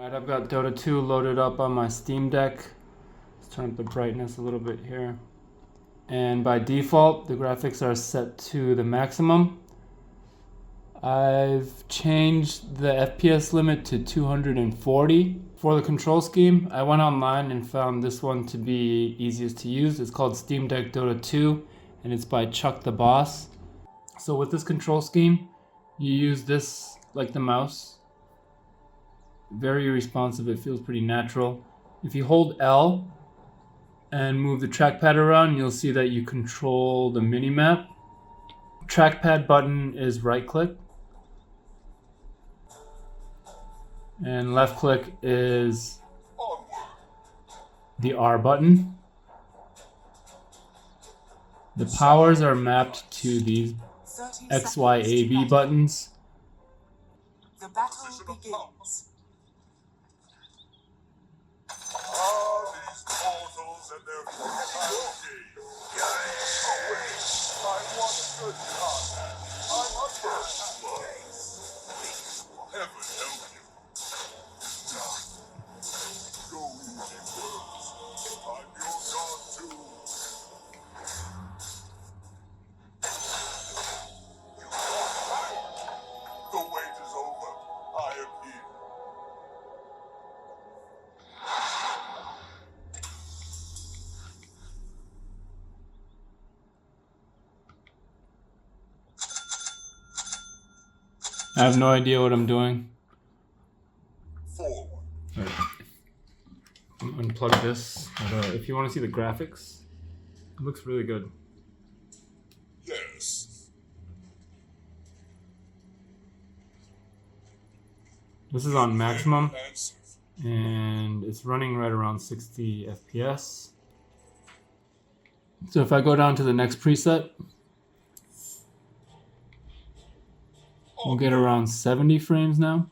Alright, I've got Dota 2 loaded up on my Steam Deck. Let's turn up the brightness a little bit here. And by default, the graphics are set to the maximum. I've changed the FPS limit to 240. For the control scheme, I went online and found this one to be easiest to use. It's called Steam Deck Dota 2, and it's by Chuck the Boss. So with this control scheme, you use this like the mouse. Very responsive, it feels pretty natural. If you hold L and move the trackpad around, you'll see that you control the minimap. Trackpad button is right click, and left click is the R button. The powers are mapped to these X, Y, A, B buttons. The battle begins. These portals and their futility. I want good content. I'm a first blood. Heaven help you. Go easy, words. I'm your god too. You lost power. The wait is over. I am here. I have no idea what I'm doing. Forward. Right. Unplug this. If you want to see the graphics, it looks really good. Yes. This is on maximum, Answers. and it's running right around 60 FPS. So if I go down to the next preset, we'll get around 70 frames now.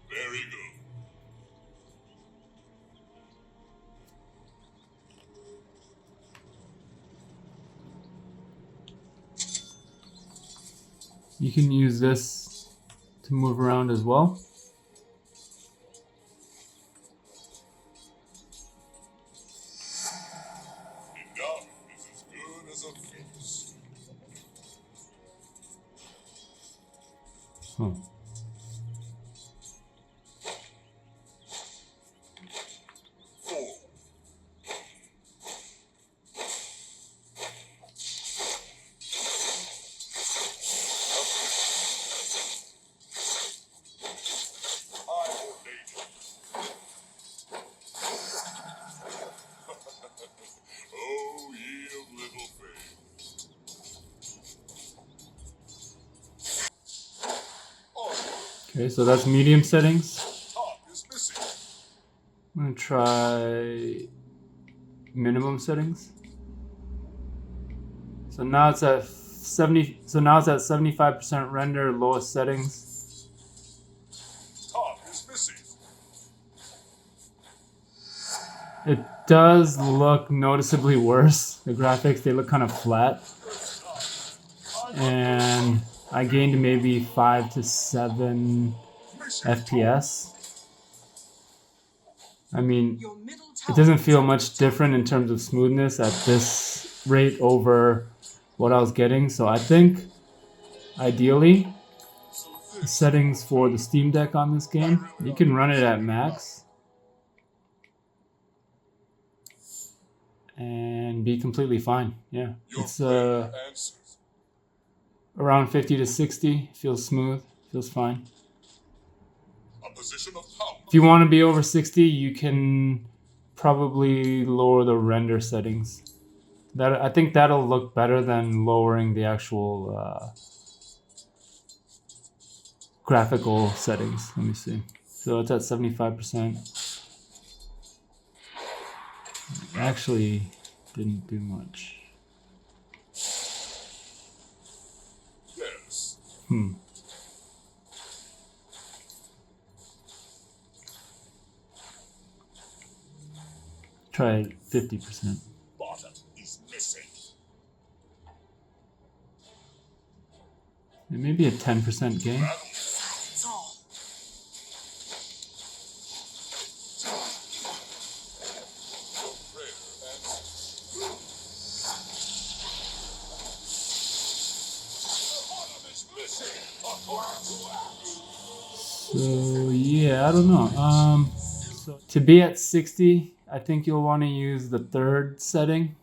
Very good. You can use this to move around as well. Enough is as good as a feast. Huh. Forward. I obey you. Oh, ye of little faith. Okay, so that's medium settings. Top is missing. I'm gonna try minimum settings. So now it's at 70. So now it's at 75% render, lowest settings. Top is missing. It does look noticeably worse. The graphics, they look kind of flat. And I gained maybe 5 to 7 FPS. I mean, Your middle it tower doesn't feel much different in terms of smoothness at this rate over what I was getting. So I think, ideally, the settings for the Steam Deck on this game, you can run it at max and be completely fine. Yeah, Your it's prayer answers. around 50 to 60. Feels smooth, feels fine. A position of power. If you want to be over 60, you can probably lower the render settings. I think that'll look better than lowering the actual graphical settings. Let me see. So it's at 75%. Actually, didn't do much. Yes. Try 50%. Bottom is missing. Maybe a 10% gain. Battle. silence I don't know. So to be at 60, I think you'll want to use the third setting.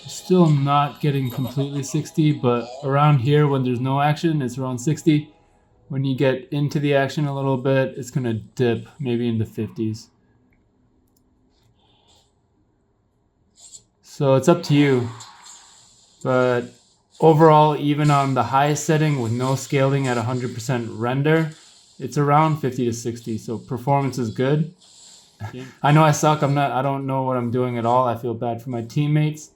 Still not getting completely 60, but around here when there's no action, it's around 60. When you get into the action a little bit, it's gonna dip maybe in the 50s. So it's up to you. But overall, even on the highest setting with no scaling at 100% render, it's around 50 to 60. So performance is good. I know I suck. I don't know what I'm doing at all. I feel bad for my teammates,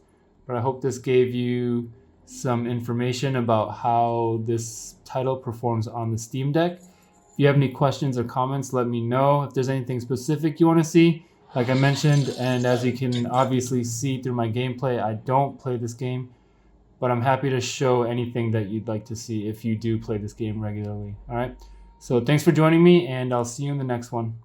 but I hope this gave you some information about how this title performs on the Steam Deck. If you have any questions or comments, let me know. If there's anything specific you want to see, like I mentioned, and as you can obviously see through my gameplay, I don't play this game, but I'm happy to show anything that you'd like to see if you do play this game regularly. All right. So thanks for joining me, and I'll see you in the next one.